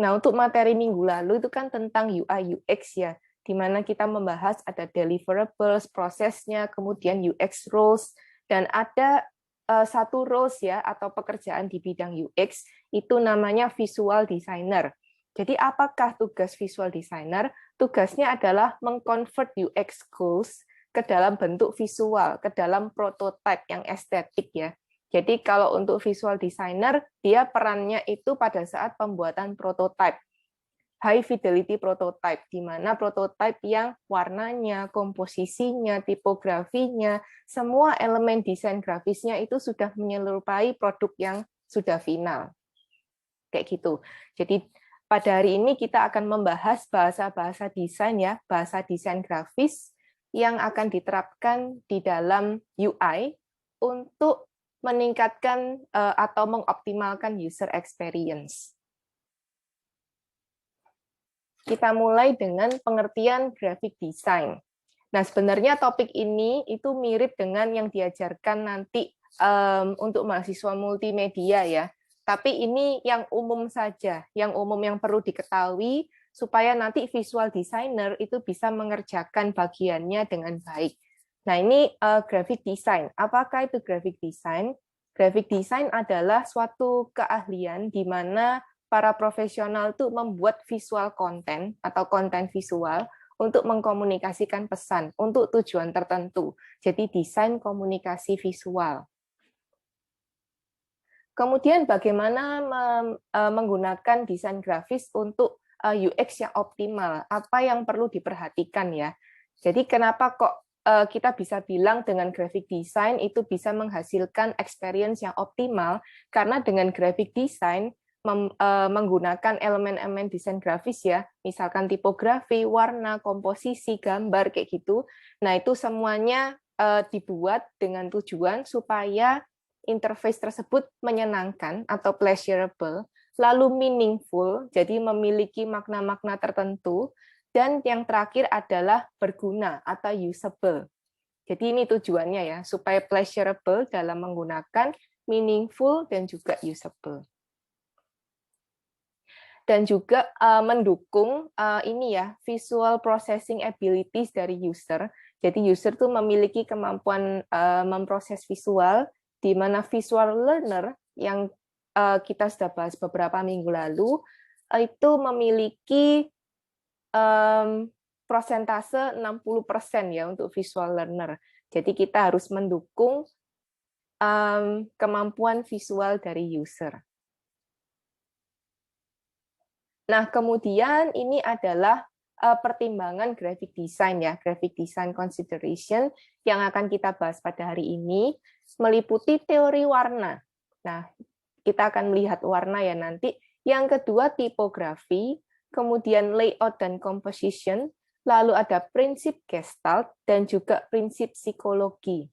Nah, untuk materi minggu lalu itu kan tentang UI UX ya, di mana kita membahas ada deliverables, prosesnya, kemudian UX roles, dan ada satu roles ya atau pekerjaan di bidang UX itu namanya visual designer. Jadi apakah tugas visual designer? Tugasnya adalah mengconvert UX goals ke dalam bentuk visual, ke dalam prototipe yang estetik ya. Jadi kalau untuk visual designer, dia perannya itu pada saat pembuatan prototipe, high fidelity prototype, di mana prototipe yang warnanya, komposisinya, tipografinya, semua elemen desain grafisnya itu sudah menyerupai produk yang sudah final. Kayak gitu. Jadi pada hari ini kita akan membahas bahasa-bahasa desain ya, bahasa desain grafis yang akan diterapkan di dalam UI untuk meningkatkan atau mengoptimalkan user experience. Kita mulai dengan pengertian graphic design. Nah, sebenarnya topik ini itu mirip dengan yang diajarkan nanti untuk mahasiswa multimedia ya. Tapi ini yang umum saja, yang umum yang perlu diketahui supaya nanti visual designer itu bisa mengerjakan bagiannya dengan baik. Nah, ini graphic design. Apakah itu graphic design? Graphic design adalah suatu keahlian di mana para profesional itu membuat visual konten atau konten visual untuk mengkomunikasikan pesan untuk tujuan tertentu. Jadi desain komunikasi visual. Kemudian bagaimana menggunakan desain grafis untuk UX yang optimal? Apa yang perlu diperhatikan ya? Jadi kenapa kok kita bisa bilang dengan graphic design itu bisa menghasilkan experience yang optimal? Karena dengan graphic design menggunakan elemen-elemen desain grafis ya, misalkan tipografi, warna, komposisi, gambar kayak gitu. Nah, itu semuanya dibuat dengan tujuan supaya interface tersebut menyenangkan atau pleasurable, lalu meaningful, jadi memiliki makna-makna tertentu, dan yang terakhir adalah berguna atau usable. Jadi ini tujuannya ya, supaya pleasurable dalam menggunakan, meaningful, dan juga usable. Dan juga mendukung ini ya, visual processing abilities dari user. Jadi user tuh memiliki kemampuan memproses visual, di mana visual learner yang kita sudah bahas beberapa minggu lalu, itu memiliki prosentase 60% ya untuk visual learner. Jadi kita harus mendukung kemampuan visual dari user. Nah, kemudian ini adalah pertimbangan graphic design ya, graphic design consideration yang akan kita bahas pada hari ini, meliputi teori warna. Nah, kita akan melihat warna ya nanti. Yang kedua tipografi, kemudian layout dan composition, lalu ada prinsip Gestalt dan juga prinsip psikologi.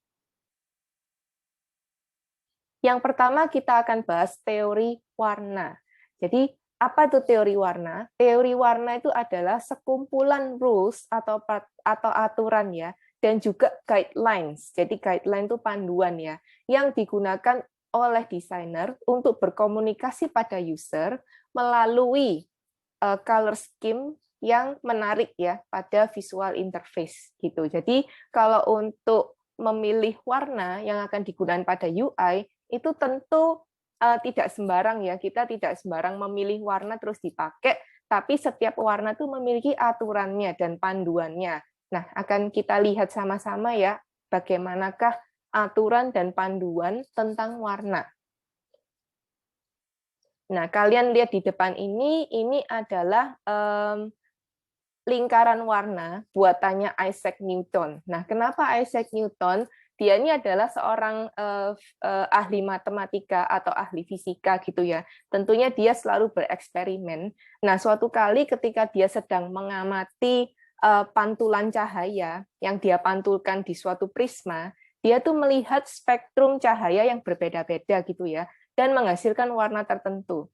Yang pertama kita akan bahas teori warna. Jadi apa itu teori warna? Teori warna itu adalah sekumpulan rules atau aturan ya, dan juga guidelines. Jadi guideline itu panduan ya, yang digunakan oleh desainer untuk berkomunikasi pada user melalui color scheme yang menarik ya pada visual interface gitu. Jadi kalau untuk memilih warna yang akan digunakan pada UI itu tentu tidak sembarang ya, kita tidak sembarang memilih warna terus dipakai, tapi setiap warna itu memiliki aturannya dan panduannya. Nah, akan kita lihat sama-sama ya, bagaimanakah aturan dan panduan tentang warna. Nah, kalian lihat di depan ini adalah lingkaran warna buatannya Isaac Newton. Nah, kenapa Isaac Newton? Dia ini adalah seorang ahli matematika atau ahli fisika gitu ya. Tentunya dia selalu bereksperimen. Nah, suatu kali ketika dia sedang mengamati pantulan cahaya yang dia pantulkan di suatu prisma, dia tuh melihat spektrum cahaya yang berbeda-beda gitu ya, dan menghasilkan warna tertentu.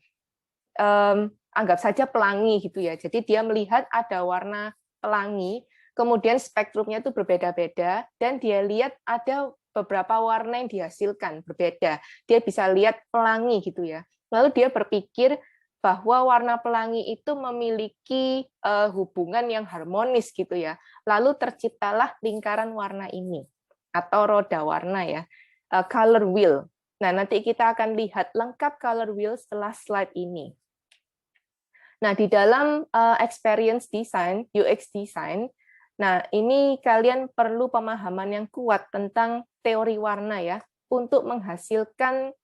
Anggap saja pelangi gitu ya. Jadi dia melihat ada warna pelangi, kemudian spektrumnya itu berbeda-beda, dan dia lihat ada beberapa warna yang dihasilkan berbeda. Dia bisa lihat pelangi gitu ya. Lalu dia berpikir, bahwa warna pelangi itu memiliki hubungan yang harmonis gitu ya. Lalu terciptalah lingkaran warna ini atau roda warna ya, color wheel. Nah, nanti kita akan lihat lengkap color wheel setelah slide ini. Nah, di dalam experience design, UX design, nah ini kalian perlu pemahaman yang kuat tentang teori warna ya, untuk menghasilkan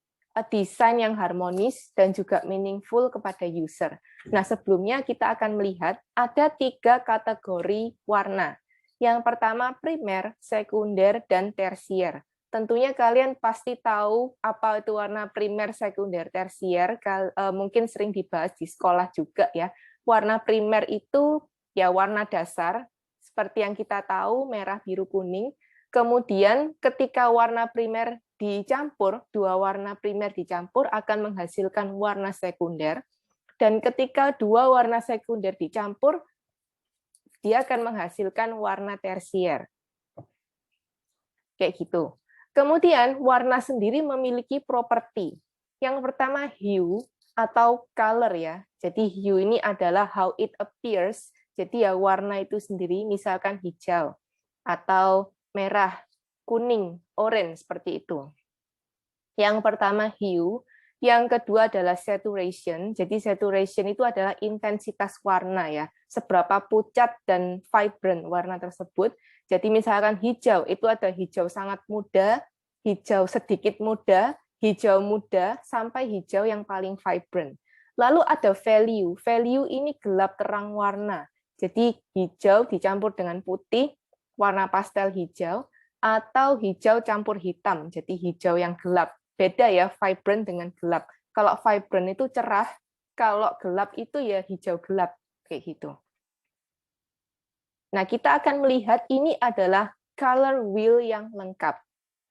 desain yang harmonis dan juga meaningful kepada user. Nah, sebelumnya kita akan melihat ada 3 kategori warna. Yang pertama primer, sekunder, dan tersier. Tentunya kalian pasti tahu apa itu warna primer, sekunder, tersier. Mungkin sering dibahas di sekolah juga ya. Warna primer itu ya warna dasar, seperti yang kita tahu, merah, biru, kuning. Kemudian ketika warna primer dicampur, 2 warna primer dicampur akan menghasilkan warna sekunder. Dan ketika 2 warna sekunder dicampur, dia akan menghasilkan warna tersier. Kayak gitu. Kemudian warna sendiri memiliki properti. Yang pertama hue atau color ya. Jadi hue ini adalah how it appears. Jadi ya warna itu sendiri misalkan hijau atau merah, kuning, orange seperti itu. Yang pertama hue, yang kedua adalah saturation. Jadi saturation itu adalah intensitas warna ya, seberapa pucat dan vibrant warna tersebut. Jadi misalkan hijau itu ada hijau sangat muda, hijau sedikit muda, hijau muda, sampai hijau yang paling vibrant. Lalu ada value. Value ini gelap terang warna. Jadi hijau dicampur dengan putih, warna pastel hijau, atau hijau campur hitam, jadi hijau yang gelap. Beda ya, vibrant dengan gelap. Kalau vibrant itu cerah, kalau gelap itu ya hijau gelap, kayak gitu. Nah, kita akan melihat ini adalah color wheel yang lengkap.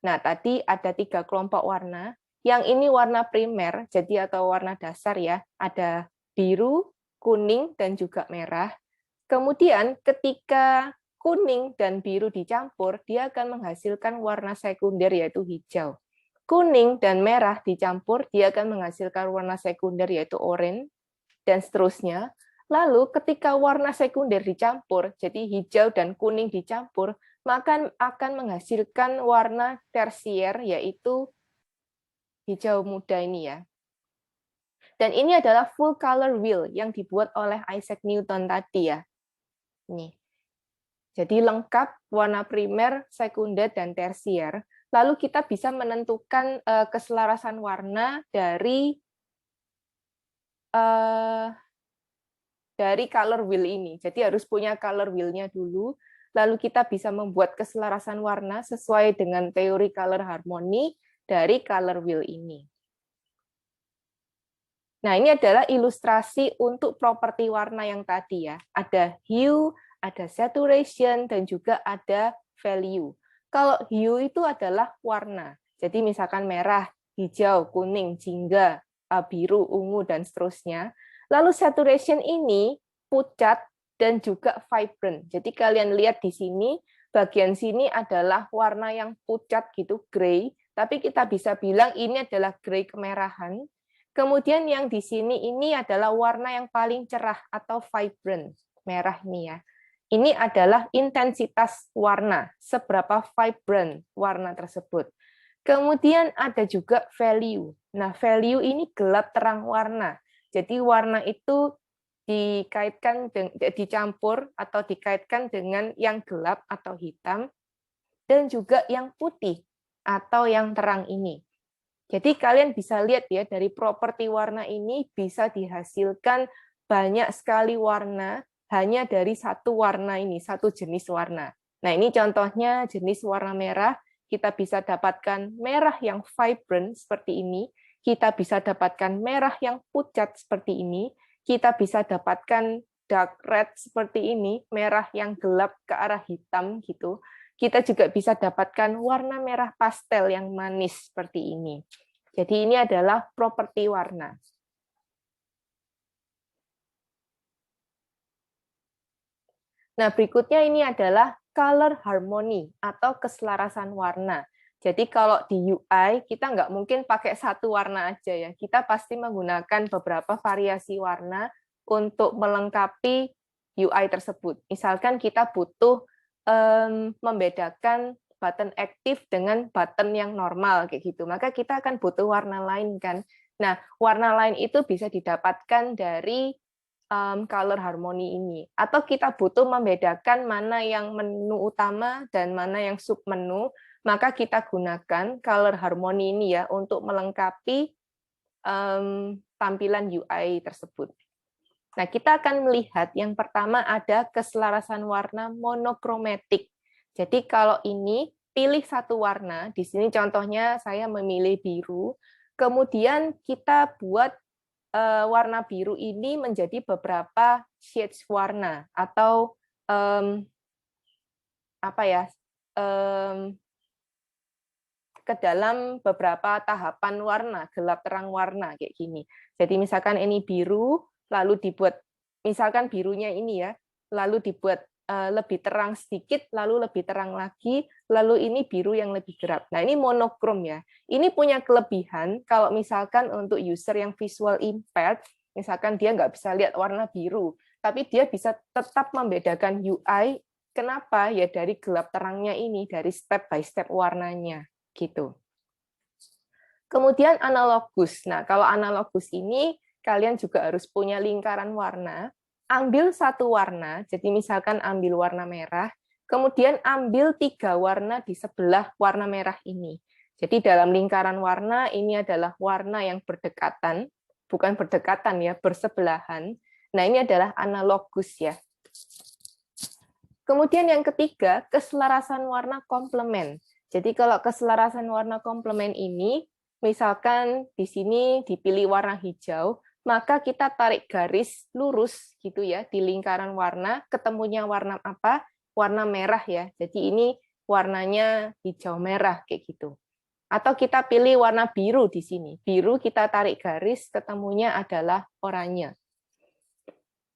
Nah, tadi ada 3 kelompok warna. Yang ini warna primer, jadi atau warna dasar ya. Ada biru, kuning, dan juga merah. Kemudian ketika kuning dan biru dicampur, dia akan menghasilkan warna sekunder yaitu hijau. Kuning dan merah dicampur, dia akan menghasilkan warna sekunder yaitu oranye, dan seterusnya. Lalu ketika warna sekunder dicampur, jadi hijau dan kuning dicampur, maka akan menghasilkan warna tersier yaitu hijau muda ini ya. Dan ini adalah full color wheel yang dibuat oleh Isaac Newton tadi ya. Nih. Jadi lengkap warna primer, sekunder, dan tersier. Lalu kita bisa menentukan keselarasan warna dari color wheel ini. Jadi harus punya color wheel-nya dulu. Lalu kita bisa membuat keselarasan warna sesuai dengan teori color harmony dari color wheel ini. Nah, ini adalah ilustrasi untuk properti warna yang tadi ya. Ada hue, ada saturation, dan juga ada value. Kalau hue itu adalah warna. Jadi misalkan merah, hijau, kuning, jingga, biru, ungu, dan seterusnya. Lalu saturation ini pucat dan juga vibrant. Jadi kalian lihat di sini, bagian sini adalah warna yang pucat gitu, gray. Tapi kita bisa bilang ini adalah gray kemerahan. Kemudian yang di sini ini adalah warna yang paling cerah atau vibrant, merah ini ya. Ini adalah intensitas warna, seberapa vibrant warna tersebut. Kemudian ada juga value. Nah, value ini gelap terang warna. Jadi warna itu dicampur atau dikaitkan dengan yang gelap atau hitam dan juga yang putih atau yang terang ini. Jadi kalian bisa lihat ya, dari properti warna ini bisa dihasilkan banyak sekali warna hanya dari satu warna ini, satu jenis warna. Nah, ini contohnya jenis warna merah. Kita bisa dapatkan merah yang vibrant seperti ini. Kita bisa dapatkan merah yang pucat seperti ini. Kita bisa dapatkan dark red seperti ini, merah yang gelap ke arah hitam gitu. Kita juga bisa dapatkan warna merah pastel yang manis seperti ini. Jadi ini adalah properti warna. Nah, berikutnya ini adalah color harmony atau keselarasan warna. Jadi kalau di UI kita nggak mungkin pakai satu warna aja ya. Kita pasti menggunakan beberapa variasi warna untuk melengkapi UI tersebut. Misalkan kita butuh membedakan button aktif dengan button yang normal kayak gitu. Maka kita akan butuh warna lain kan. Nah, warna lain itu bisa didapatkan dari color harmony ini. Atau kita butuh membedakan mana yang menu utama dan mana yang sub menu, maka kita gunakan color harmony ini ya untuk melengkapi tampilan UI tersebut. Nah, kita akan melihat yang pertama ada keselarasan warna monokromatik. Jadi kalau ini pilih satu warna, di sini contohnya saya memilih biru, kemudian kita buat warna biru ini menjadi beberapa shades warna atau apa ya? Ke dalam beberapa tahapan warna, gelap terang warna kayak gini. Jadi misalkan ini biru, lalu dibuat misalkan birunya ini ya, lalu dibuat lebih terang sedikit, lalu lebih terang lagi, lalu ini biru yang lebih gelap. Nah, ini monokrom ya. Ini punya kelebihan kalau misalkan untuk user yang visual impaired, misalkan dia nggak bisa lihat warna biru, tapi dia bisa tetap membedakan UI. Kenapa? Ya dari gelap terangnya ini, dari step by step warnanya. Gitu. Kemudian analogus. Nah, kalau analogus ini kalian juga harus punya lingkaran warna. Ambil satu warna, jadi misalkan ambil warna merah, kemudian ambil 3 warna di sebelah warna merah ini. Jadi dalam lingkaran warna ini adalah warna yang berdekatan, bukan berdekatan ya, bersebelahan. Nah, ini adalah analogus ya. Kemudian yang ketiga, keselarasan warna komplement. Jadi kalau keselarasan warna komplement ini, misalkan di sini dipilih warna hijau, maka kita tarik garis lurus gitu ya di lingkaran warna, ketemunya warna apa? Warna merah ya. Jadi ini warnanya hijau merah kayak gitu. Atau kita pilih warna biru di sini. Biru kita tarik garis, ketemunya adalah oranye.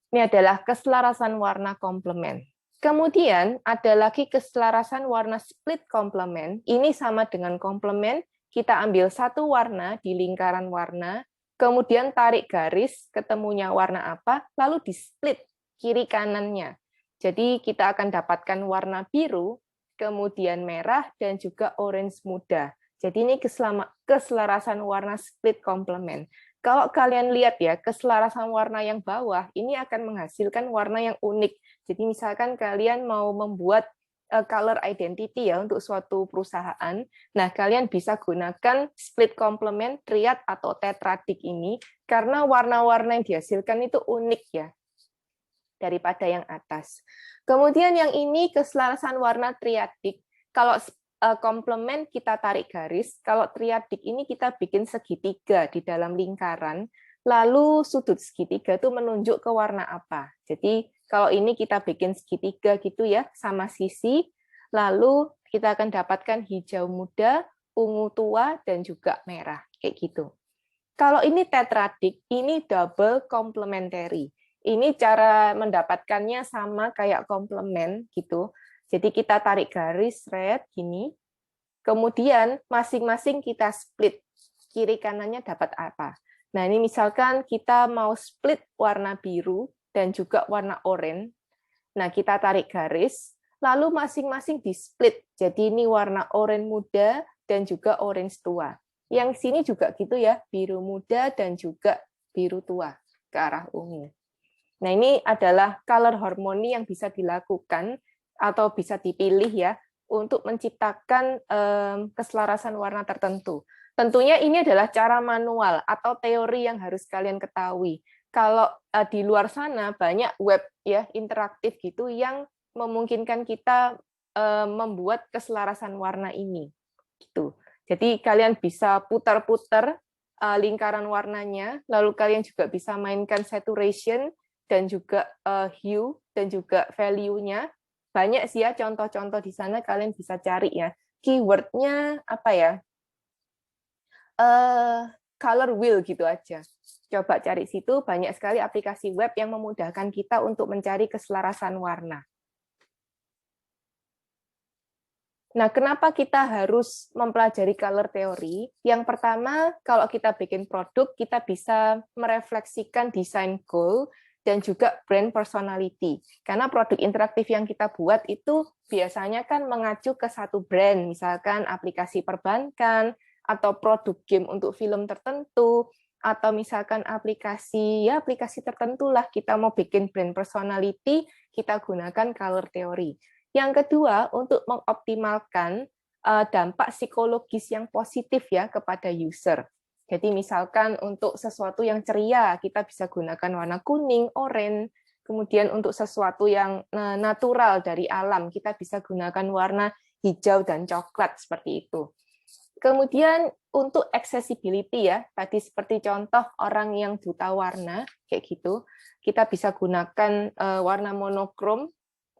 Ini adalah keselarasan warna komplement. Kemudian ada lagi keselarasan warna split komplement. Ini sama dengan komplement. Kita ambil satu warna di lingkaran warna, kemudian tarik garis, ketemunya warna apa, lalu di split kiri kanannya. Jadi kita akan dapatkan warna biru, kemudian merah, dan juga orange muda. Jadi ini keselarasan warna split komplement. Kalau kalian lihat ya, keselarasan warna yang bawah, ini akan menghasilkan warna yang unik. Jadi misalkan kalian mau membuat color identity ya untuk suatu perusahaan, nah kalian bisa gunakan split complement, triad, atau tetradik ini, karena warna-warna yang dihasilkan itu unik ya, daripada yang atas. Kemudian yang ini keselarasan warna triadik, kalau komplement kita tarik garis, kalau triadik ini kita bikin segitiga di dalam lingkaran, lalu sudut segitiga itu menunjuk ke warna apa. Jadi kalau ini kita bikin segitiga gitu ya, sama sisi, lalu kita akan dapatkan hijau muda, ungu tua, dan juga merah, kayak gitu. Kalau ini tetradik, ini double complementary. Ini cara mendapatkannya sama kayak komplement gitu. Jadi kita tarik garis red gini, kemudian masing-masing kita split, kiri kanannya dapat apa. Nah ini misalkan kita mau split warna biru dan juga warna oranye, nah kita tarik garis, lalu masing-masing di split, jadi ini warna oranye muda dan juga orange tua. Yang sini juga gitu ya, biru muda dan juga biru tua ke arah ungu. Nah, ini adalah color harmony yang bisa dilakukan atau bisa dipilih ya untuk menciptakan keselarasan warna tertentu. Tentunya ini adalah cara manual atau teori yang harus kalian ketahui. Kalau di luar sana banyak web ya interaktif gitu yang memungkinkan kita membuat keselarasan warna ini. Gitu. Jadi kalian bisa putar-putar lingkaran warnanya, lalu kalian juga bisa mainkan saturation dan juga hue dan juga value-nya. Banyak sih ya contoh-contoh di sana, kalian bisa cari ya. Keyword-nya apa ya? Color wheel gitu aja. Coba cari situ, banyak sekali aplikasi web yang memudahkan kita untuk mencari keselarasan warna. Nah, kenapa kita harus mempelajari color theory? Yang pertama, kalau kita bikin produk, kita bisa merefleksikan design goal dan juga brand personality. Karena produk interaktif yang kita buat itu biasanya kan mengacu ke satu brand, misalkan aplikasi perbankan, atau produk game untuk film tertentu, atau misalkan aplikasi tertentu lah, kita mau bikin brand personality, kita gunakan color theory. Yang kedua, untuk mengoptimalkan dampak psikologis yang positif ya kepada user. Jadi misalkan untuk sesuatu yang ceria, kita bisa gunakan warna kuning, oranye. Kemudian untuk sesuatu yang natural dari alam, kita bisa gunakan warna hijau dan coklat seperti itu. Kemudian untuk accessibility ya, tadi seperti contoh orang yang buta warna, kayak gitu, kita bisa gunakan warna monokrom,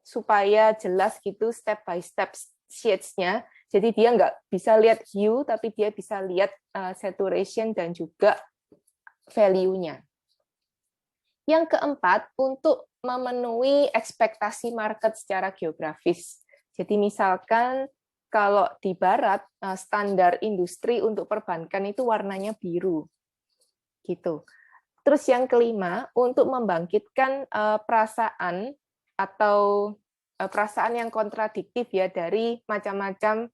supaya jelas gitu step by step shades-nya. Jadi dia nggak bisa lihat hue, tapi dia bisa lihat saturation dan juga value-nya. Yang keempat, untuk memenuhi ekspektasi market secara geografis. Jadi misalkan kalau di barat, standar industri untuk perbankan itu warnanya biru. Gitu. Terus yang kelima, untuk membangkitkan perasaan atau perasaan yang kontradiktif ya dari macam-macam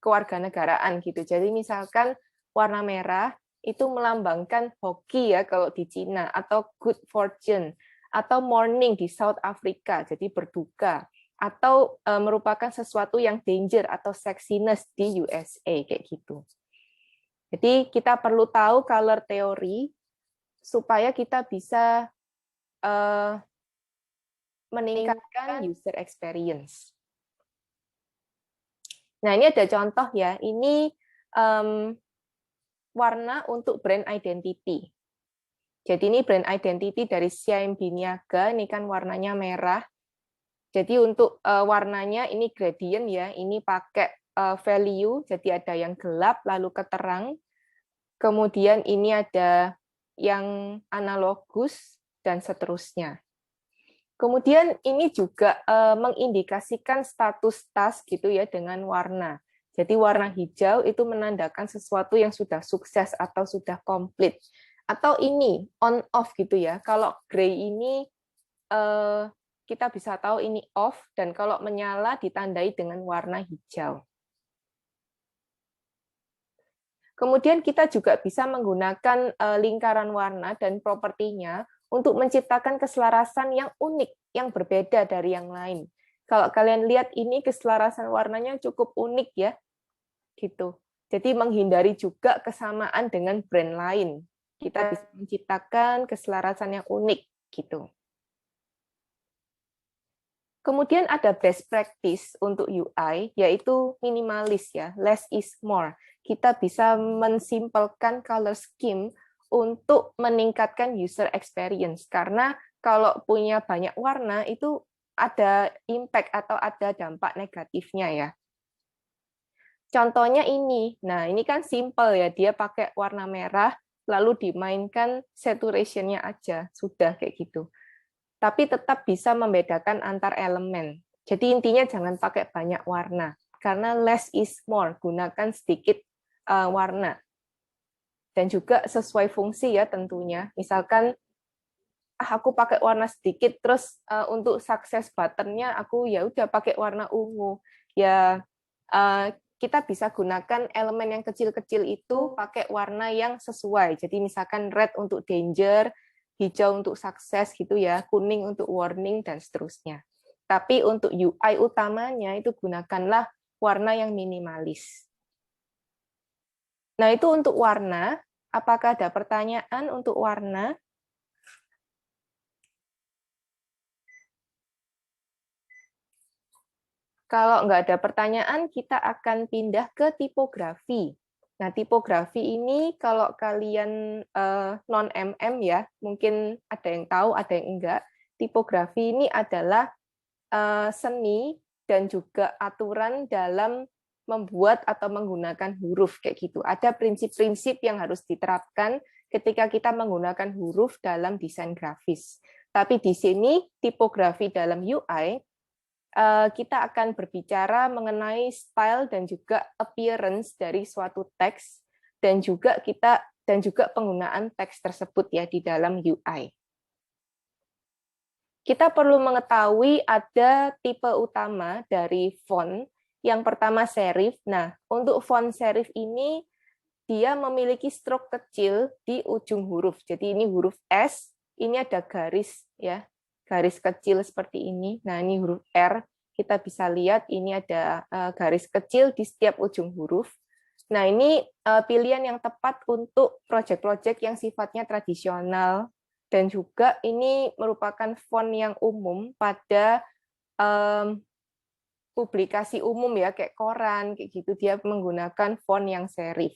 kewarganegaraan gitu. Jadi misalkan warna merah itu melambangkan hoki ya kalau di Cina, atau good fortune, atau mourning di South Africa, jadi berduka, atau merupakan sesuatu yang danger atau sexiness di USA kayak gitu. Jadi kita perlu tahu color theory supaya kita bisa meningkatkan user experience. Nah, ini ada contoh ya. Ini warna untuk brand identity. Jadi ini brand identity dari Xiaomi Biniaga, ini kan warnanya merah. Jadi untuk warnanya ini gradient ya, ini pakai value, jadi ada yang gelap lalu ke terang. Kemudian ini ada yang analogus dan seterusnya. Kemudian ini juga mengindikasikan status tas gitu ya dengan warna. Jadi warna hijau itu menandakan sesuatu yang sudah sukses atau sudah komplit. Atau ini on off gitu ya. Kalau gray ini kita bisa tahu ini off, dan kalau menyala ditandai dengan warna hijau. Kemudian kita juga bisa menggunakan lingkaran warna dan propertinya untuk menciptakan keselarasan yang unik, yang berbeda dari yang lain. Kalau kalian lihat ini keselarasan warnanya cukup unik ya, gitu. Jadi menghindari juga kesamaan dengan brand lain. Kita bisa menciptakan keselarasan yang unik, gitu. Kemudian ada best practice untuk UI, yaitu minimalis ya, less is more. Kita bisa mensimpelkan color scheme untuk meningkatkan user experience, karena kalau punya banyak warna itu ada impact atau ada dampak negatifnya ya. Contohnya ini, nah ini kan simple ya, dia pakai warna merah, lalu dimainkan saturation-nya aja, sudah kayak gitu. Tapi tetap bisa membedakan antar elemen. Jadi intinya jangan pakai banyak warna, karena less is more, gunakan sedikit warna. Dan juga sesuai fungsi ya tentunya. Misalkan aku pakai warna sedikit, terus untuk success button-nya aku ya udah pakai warna ungu. Ya kita bisa gunakan elemen yang kecil-kecil itu pakai warna yang sesuai. Jadi misalkan red untuk danger, hijau untuk sukses gitu ya, kuning untuk warning dan seterusnya. Tapi untuk UI utamanya itu gunakanlah warna yang minimalis. Nah, itu untuk warna. Apakah ada pertanyaan untuk warna? Kalau nggak ada pertanyaan, kita akan pindah ke tipografi. Nah, tipografi ini kalau kalian non-MM ya, mungkin ada yang tahu, ada yang enggak. Tipografi ini adalah seni dan juga aturan dalam membuat atau menggunakan huruf kayak gitu. Ada prinsip-prinsip yang harus diterapkan ketika kita menggunakan huruf dalam desain grafis. Tapi di sini tipografi dalam UI kita akan berbicara mengenai style dan juga appearance dari suatu teks dan juga penggunaan teks tersebut ya di dalam UI. Kita perlu mengetahui ada tipe utama dari font. Yang pertama serif. Nah, untuk font serif ini dia memiliki stroke kecil di ujung huruf. Jadi ini huruf S, ini ada garis ya, garis kecil seperti ini. Nah, ini huruf R. Kita bisa lihat ini ada garis kecil di setiap ujung huruf. Nah, ini pilihan yang tepat untuk proyek-proyek yang sifatnya tradisional dan juga ini merupakan font yang umum pada publikasi umum ya, kayak koran kayak gitu, dia menggunakan font yang serif.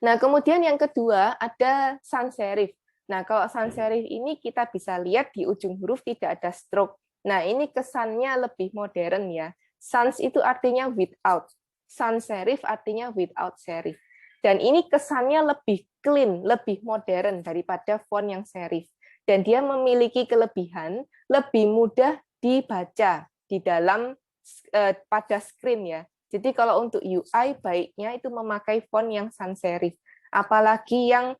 Nah, kemudian yang kedua ada sans serif. Nah, kalau sans serif ini kita bisa lihat di ujung huruf tidak ada stroke. Nah, ini kesannya lebih modern ya. Sans itu artinya without. Sans serif artinya without serif. Dan ini kesannya lebih clean, lebih modern daripada font yang serif. Dan dia memiliki kelebihan lebih mudah dibaca di dalam pada screen ya. Jadi kalau untuk UI baiknya itu memakai font yang sans serif. Apalagi yang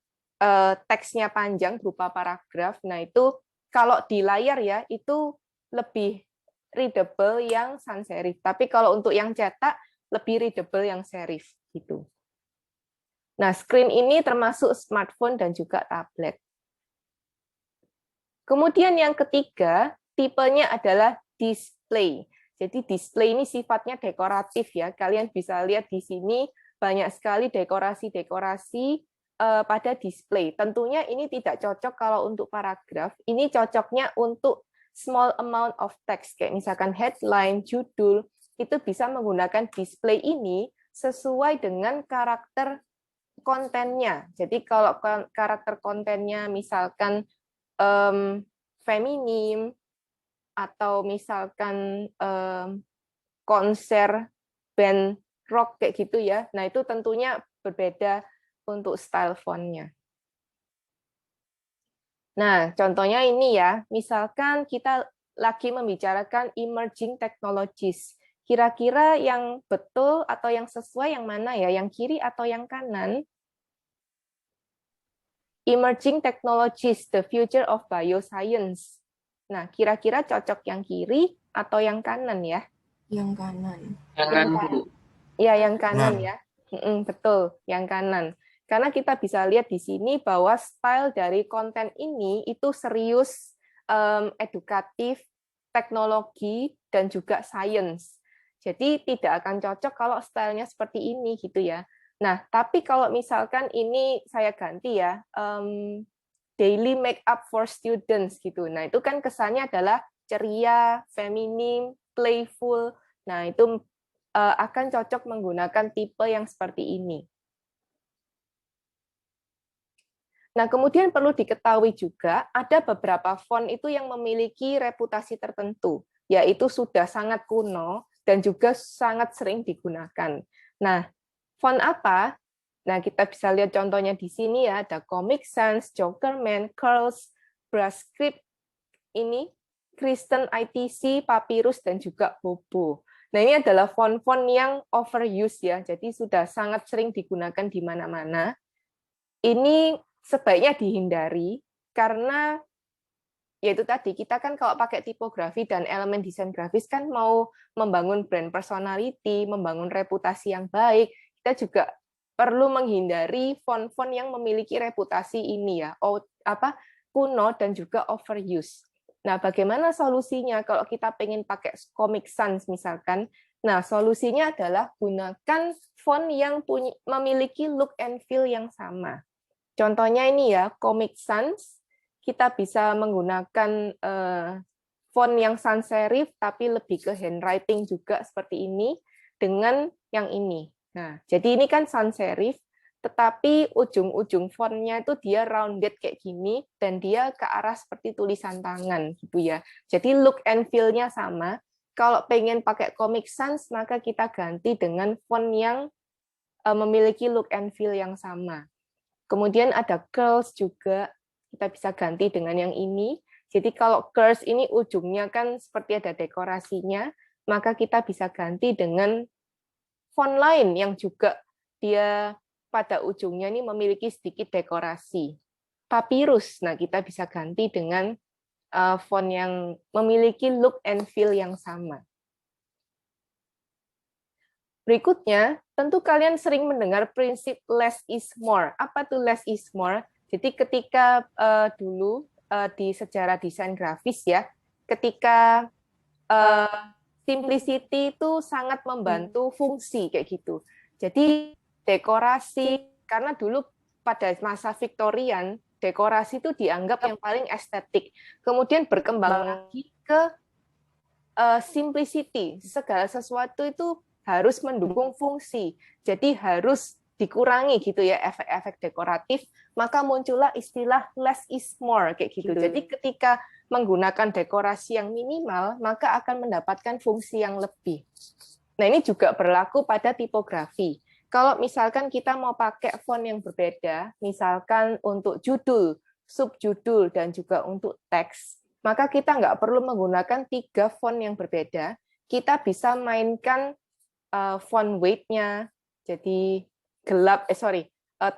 teksnya panjang berupa paragraf. Nah, itu kalau di layar ya itu lebih readable yang sans serif. Tapi kalau untuk yang cetak lebih readable yang serif gitu. Nah, screen ini termasuk smartphone dan juga tablet. Kemudian yang ketiga, tipenya adalah display. Jadi display ini sifatnya dekoratif ya. Kalian bisa lihat di sini banyak sekali dekorasi-dekorasi pada display. Tentunya ini tidak cocok kalau untuk paragraf. Ini cocoknya untuk small amount of text. Kayak misalkan headline, judul, itu bisa menggunakan display ini sesuai dengan karakter kontennya. Jadi kalau karakter kontennya misalkan feminim, atau misalkan konser band rock kayak gitu ya. Nah, itu tentunya berbeda untuk style fontnya. Nah, contohnya ini ya, misalkan kita lagi membicarakan emerging technologies. Kira-kira yang betul atau yang sesuai yang mana ya? Yang kiri atau yang kanan? Emerging technologies, the future of bioscience. Nah, kira-kira cocok yang kiri atau yang kanan ya? Yang kanan. Kanan, Bu. Ya, yang kanan ya. Betul, yang kanan. Karena kita bisa lihat di sini bahwa style dari konten ini itu serius, edukatif, teknologi, dan juga science. Jadi tidak akan cocok kalau stylenya seperti ini gitu ya. Nah, tapi kalau misalkan ini saya ganti ya, daily makeup for students gitu. Nah, itu kan kesannya adalah ceria, feminim, playful. Nah, itu akan cocok menggunakan tipe yang seperti ini. Nah, kemudian perlu diketahui juga ada beberapa font itu yang memiliki reputasi tertentu, yaitu sudah sangat kuno dan juga sangat sering digunakan. Nah, font apa? Nah, kita bisa lihat contohnya di sini ya, ada Comic Sans, Jokerman, Curls, Brascript, ini, Kristen ITC, Papyrus, dan juga Bobo. Nah, ini adalah font-font yang overuse ya, jadi sudah sangat sering digunakan di mana-mana. Ini sebaiknya dihindari, karena yaitu tadi, kita kan kalau pakai tipografi dan elemen desain grafis kan mau membangun brand personality, membangun reputasi yang baik, kita juga perlu menghindari font-font yang memiliki reputasi ini ya, kuno dan juga overuse. Nah, bagaimana solusinya kalau kita pengen pakai Comic Sans misalkan? Nah, solusinya adalah gunakan font yang memiliki look and feel yang sama. Contohnya ini ya, Comic Sans, kita bisa menggunakan font yang sans serif, tapi lebih ke handwriting juga seperti ini, dengan yang ini. Nah, jadi ini kan sans serif, tetapi ujung-ujung fontnya itu dia rounded kayak gini, dan dia ke arah seperti tulisan tangan, gitu ya. Jadi look and feel-nya sama. Kalau pengen pakai Comic Sans, maka kita ganti dengan font yang memiliki look and feel yang sama. Kemudian ada curls juga, kita bisa ganti dengan yang ini. Jadi kalau curse ini ujungnya kan seperti ada dekorasinya, maka kita bisa ganti dengan font lain yang juga dia pada ujungnya ini memiliki sedikit dekorasi. Papyrus, nah kita bisa ganti dengan font yang memiliki look and feel yang sama. Berikutnya, tentu kalian sering mendengar prinsip less is more. Apa tuh less is more? Jadi ketika dulu di sejarah desain grafis ya, ketika simplicity itu sangat membantu fungsi kayak gitu. Jadi dekorasi, karena dulu pada masa Victorian, dekorasi itu dianggap yang paling estetik. Kemudian berkembang lagi ke simplicity. Segala sesuatu itu harus mendukung fungsi. Jadi harus dikurangi gitu ya efek-efek dekoratif, maka muncullah istilah less is more kayak gitu. Jadi ketika menggunakan dekorasi yang minimal, maka akan mendapatkan fungsi yang lebih. Nah, ini juga berlaku pada tipografi. Kalau misalkan kita mau pakai font yang berbeda, misalkan untuk judul, subjudul, dan juga untuk teks, maka kita nggak perlu menggunakan 3 font yang berbeda. Kita bisa mainkan font weight-nya, jadi gelap,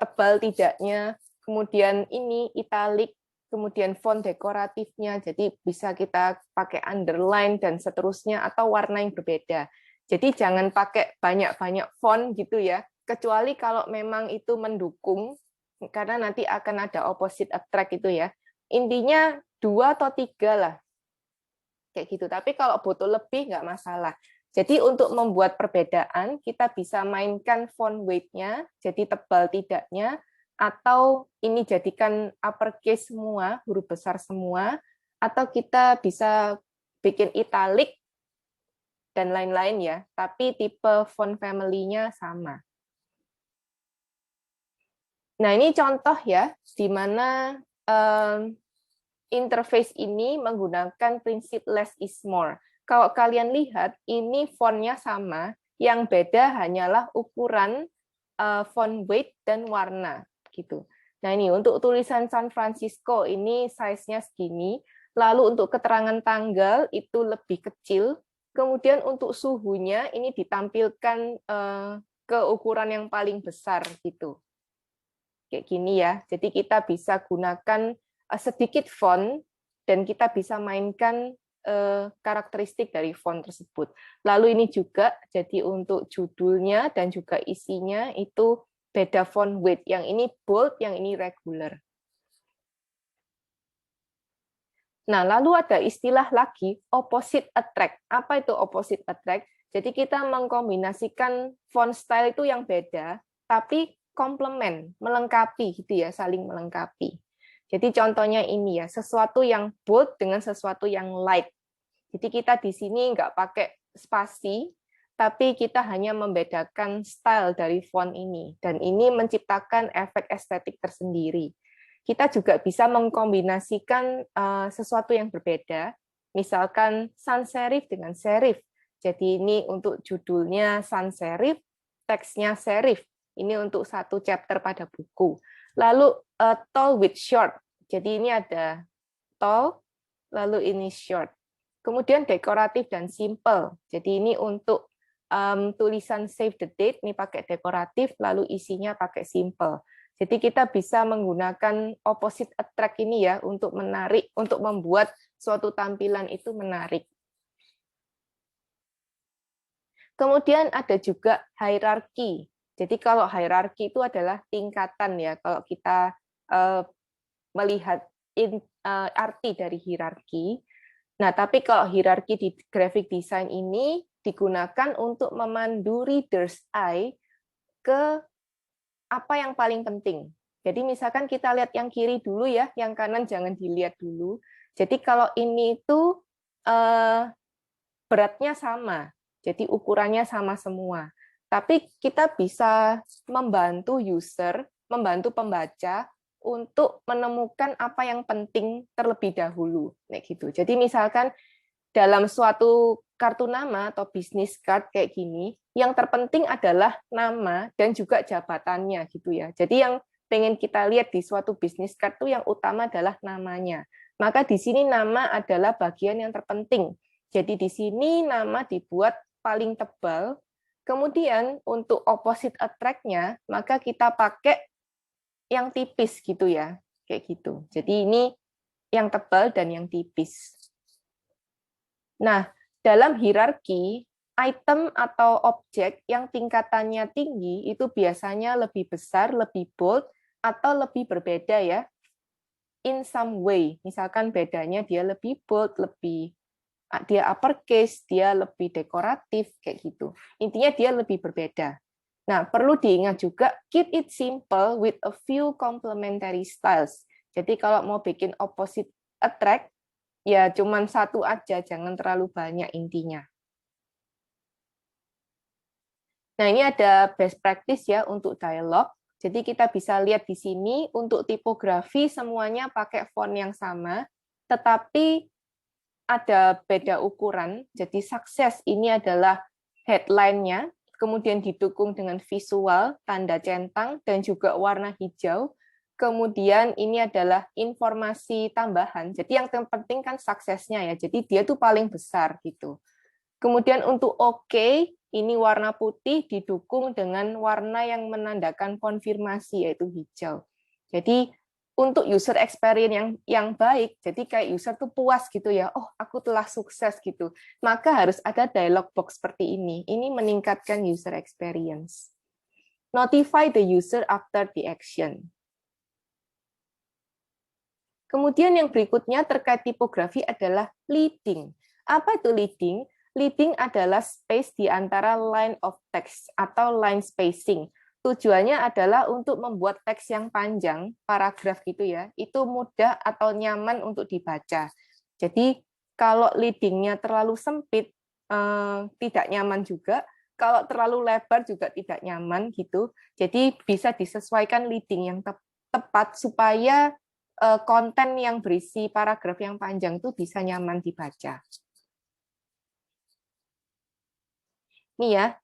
tebal tidaknya, kemudian ini italic, kemudian font dekoratifnya, jadi bisa kita pakai underline dan seterusnya, atau warna yang berbeda. Jadi jangan pakai banyak-banyak font gitu ya, kecuali kalau memang itu mendukung, karena nanti akan ada opposite attract itu ya. Intinya 2 atau 3 lah, kayak gitu. Tapi kalau butuh lebih nggak masalah. Jadi untuk membuat perbedaan, kita bisa mainkan font weight-nya, jadi tebal tidaknya, atau ini jadikan uppercase semua, huruf besar semua, atau kita bisa bikin italic, dan lain-lain ya, tapi tipe font family-nya sama. Nah, ini contoh ya, di mana interface ini menggunakan prinsip less is more. Kalau kalian lihat, ini fontnya sama, yang beda hanyalah ukuran font weight dan warna gitu. Nah, ini untuk tulisan San Francisco ini size-nya segini, lalu untuk keterangan tanggal itu lebih kecil, kemudian untuk suhunya ini ditampilkan ke ukuran yang paling besar gitu. Kayak gini ya. Jadi kita bisa gunakan sedikit font dan kita bisa mainkan karakteristik dari font tersebut. Lalu ini juga jadi untuk judulnya dan juga isinya itu beda font weight. Yang ini bold, yang ini regular. Nah, lalu ada istilah lagi opposite attract. Apa itu opposite attract? Jadi kita mengkombinasikan font style itu yang beda, tapi komplement, melengkapi gitu ya, saling melengkapi. Jadi contohnya ini ya, sesuatu yang bold dengan sesuatu yang light. Jadi kita di sini nggak pakai spasi, tapi kita hanya membedakan style dari font ini. Dan ini menciptakan efek estetik tersendiri. Kita juga bisa mengkombinasikan sesuatu yang berbeda, misalkan sans serif dengan serif. Jadi ini untuk judulnya sans serif, teksnya serif. Ini untuk satu chapter pada buku. Lalu tall with short. Jadi ini ada tall, lalu ini short. Kemudian dekoratif dan simple. Jadi ini untuk tulisan save the date, ini pakai dekoratif, lalu isinya pakai simple. Jadi kita bisa menggunakan opposite attract ini ya untuk menarik, untuk membuat suatu tampilan itu menarik. Kemudian ada juga hierarki. Jadi kalau hierarki itu adalah tingkatan ya. Kalau kita melihat arti dari hierarki. Nah, tapi kalau hierarki di graphic design ini digunakan untuk memandu reader's eye ke apa yang paling penting. Jadi misalkan kita lihat yang kiri dulu ya, yang kanan jangan dilihat dulu. Jadi kalau ini itu beratnya sama, jadi ukurannya sama semua. Tapi kita bisa membantu user, membantu pembaca untuk menemukan apa yang penting terlebih dahulu, kayak gitu. Jadi misalkan dalam suatu kartu nama atau bisnis card kayak gini, yang terpenting adalah nama dan juga jabatannya gitu ya. Jadi yang pengen kita lihat di suatu bisnis card itu yang utama adalah namanya. Maka di sini nama adalah bagian yang terpenting. Jadi di sini nama dibuat paling tebal. Kemudian untuk opposite attract-nya, maka kita pakai yang tipis gitu ya. Kayak gitu. Jadi ini yang tebal dan yang tipis. Nah, dalam hierarki, item atau objek yang tingkatannya tinggi itu biasanya lebih besar, lebih bold, atau lebih berbeda ya. In some way, misalkan bedanya dia lebih bold, dia uppercase, dia lebih dekoratif, kayak gitu. Intinya dia lebih berbeda. Nah, perlu diingat juga, keep it simple with a few complementary styles. Jadi kalau mau bikin opposite attract, ya cuman satu aja, jangan terlalu banyak intinya. Nah, ini ada best practice ya untuk dialog. Jadi kita bisa lihat di sini untuk tipografi semuanya pakai font yang sama, tetapi ada beda ukuran. Jadi sukses ini adalah headline-nya, kemudian didukung dengan visual, tanda centang, dan juga warna hijau. Kemudian ini adalah informasi tambahan. Jadi yang penting kan suksesnya ya. Jadi dia tuh paling besar gitu. Kemudian untuk OK, ini warna putih didukung dengan warna yang menandakan konfirmasi, yaitu hijau. Jadi untuk user experience yang baik, jadi kayak user tuh puas gitu ya, oh aku telah sukses gitu, maka harus ada dialog box seperti ini. Ini meningkatkan user experience. Notify the user after the action. Kemudian yang berikutnya terkait tipografi adalah leading. Apa itu leading? Leading adalah space di antara line of text atau line spacing. Tujuannya adalah untuk membuat teks yang panjang, paragraf gitu ya, itu mudah atau nyaman untuk dibaca. Jadi kalau leadingnya terlalu sempit, tidak nyaman juga. Kalau terlalu lebar juga tidak nyaman gitu. Jadi bisa disesuaikan leading yang tepat supaya konten yang berisi paragraf yang panjang itu bisa nyaman dibaca. Nih ya,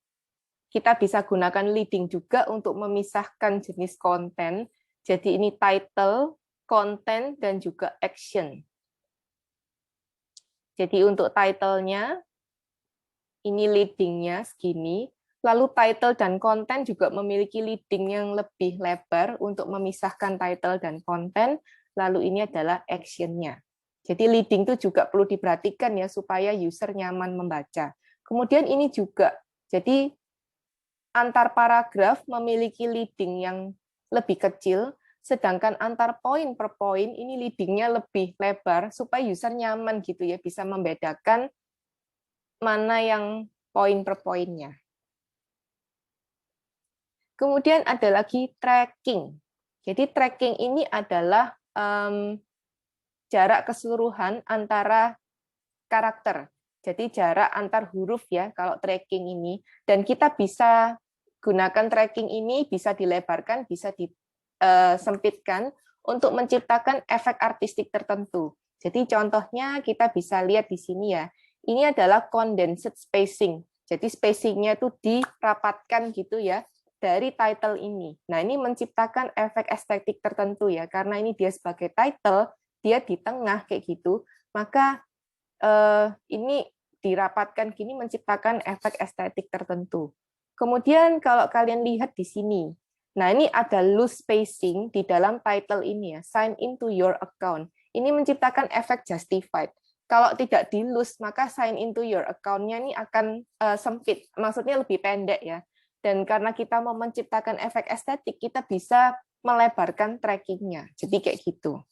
kita bisa gunakan leading juga untuk memisahkan jenis konten. Jadi ini title, content, dan juga action. Jadi untuk title-nya, ini leading-nya segini. Lalu title dan konten juga memiliki leading yang lebih lebar untuk memisahkan title dan konten. Lalu ini adalah action-nya. Jadi leading itu juga perlu diperhatikan ya supaya user nyaman membaca. Kemudian ini juga, jadi antar paragraf memiliki leading yang lebih kecil, sedangkan antar poin per poin ini leadingnya lebih lebar supaya user nyaman gitu ya, bisa membedakan mana yang poin per poinnya. Kemudian ada lagi tracking. Jadi tracking ini adalah jarak keseluruhan antara karakter. Jadi jarak antar huruf ya kalau tracking ini. Dan kita bisa gunakan tracking ini, bisa dilebarkan, bisa disempitkan untuk menciptakan efek artistik tertentu. Jadi contohnya kita bisa lihat di sini ya. Ini adalah condensed spacing. Jadi spacingnya itu dirapatkan gitu ya dari title ini. Nah ini menciptakan efek estetik tertentu ya. Karena ini dia sebagai title, dia di tengah kayak gitu. Maka ini dirapatkan gini menciptakan efek estetik tertentu. Kemudian kalau kalian lihat di sini, nah ini ada loose spacing di dalam title ini ya, sign into your account. Ini menciptakan efek justified. Kalau tidak di loose, maka sign into your account-nya ini akan sempit, maksudnya lebih pendek ya. Dan karena kita mau menciptakan efek estetik, kita bisa melebarkan tracking-nya. Jadi kayak gitu.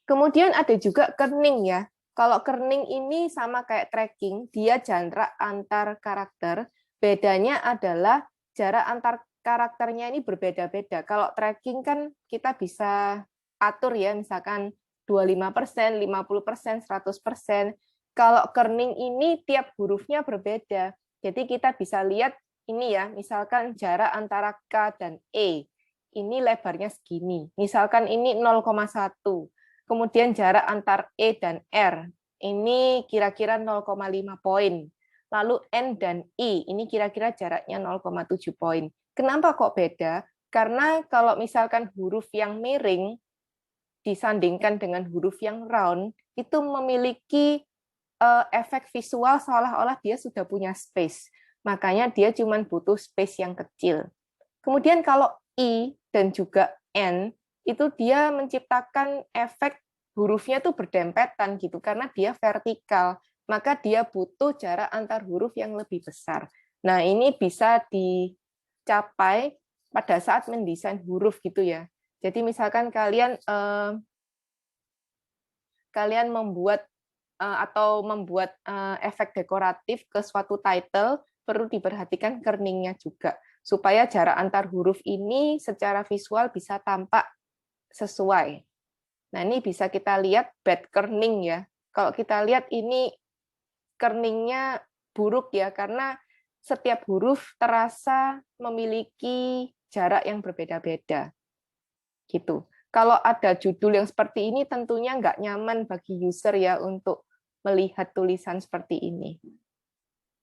Kemudian ada juga kerning ya. Kalau kerning ini sama kayak tracking, dia jarak antar karakter. Bedanya adalah jarak antar karakternya ini berbeda-beda. Kalau tracking kan kita bisa atur ya, misalkan 25%, 50%, 100%. Kalau kerning ini tiap hurufnya berbeda. Jadi kita bisa lihat ini ya, misalkan jarak antara K dan E. Ini lebarnya segini. Misalkan ini 0,1. Kemudian jarak antar E dan R, ini kira-kira 0,5 poin. Lalu N dan I, ini kira-kira jaraknya 0,7 poin. Kenapa kok beda? Karena kalau misalkan huruf yang miring, disandingkan dengan huruf yang round, itu memiliki efek visual seolah-olah dia sudah punya space. Makanya dia cuma butuh space yang kecil. Kemudian kalau I dan juga N, itu dia menciptakan efek hurufnya tuh berdempetan gitu, karena dia vertikal. Maka dia butuh jarak antar huruf yang lebih besar. Nah, ini bisa dicapai pada saat mendesain huruf gitu ya. Jadi misalkan kalian membuat atau membuat efek dekoratif ke suatu title, perlu diperhatikan kerningnya juga, supaya jarak antar huruf ini secara visual bisa tampak sesuai. Nah, ini bisa kita lihat bad kerning ya. Kalau kita lihat ini kerningnya buruk ya, karena setiap huruf terasa memiliki jarak yang berbeda-beda. Gitu. Kalau ada judul yang seperti ini, tentunya nggak nyaman bagi user ya untuk melihat tulisan seperti ini.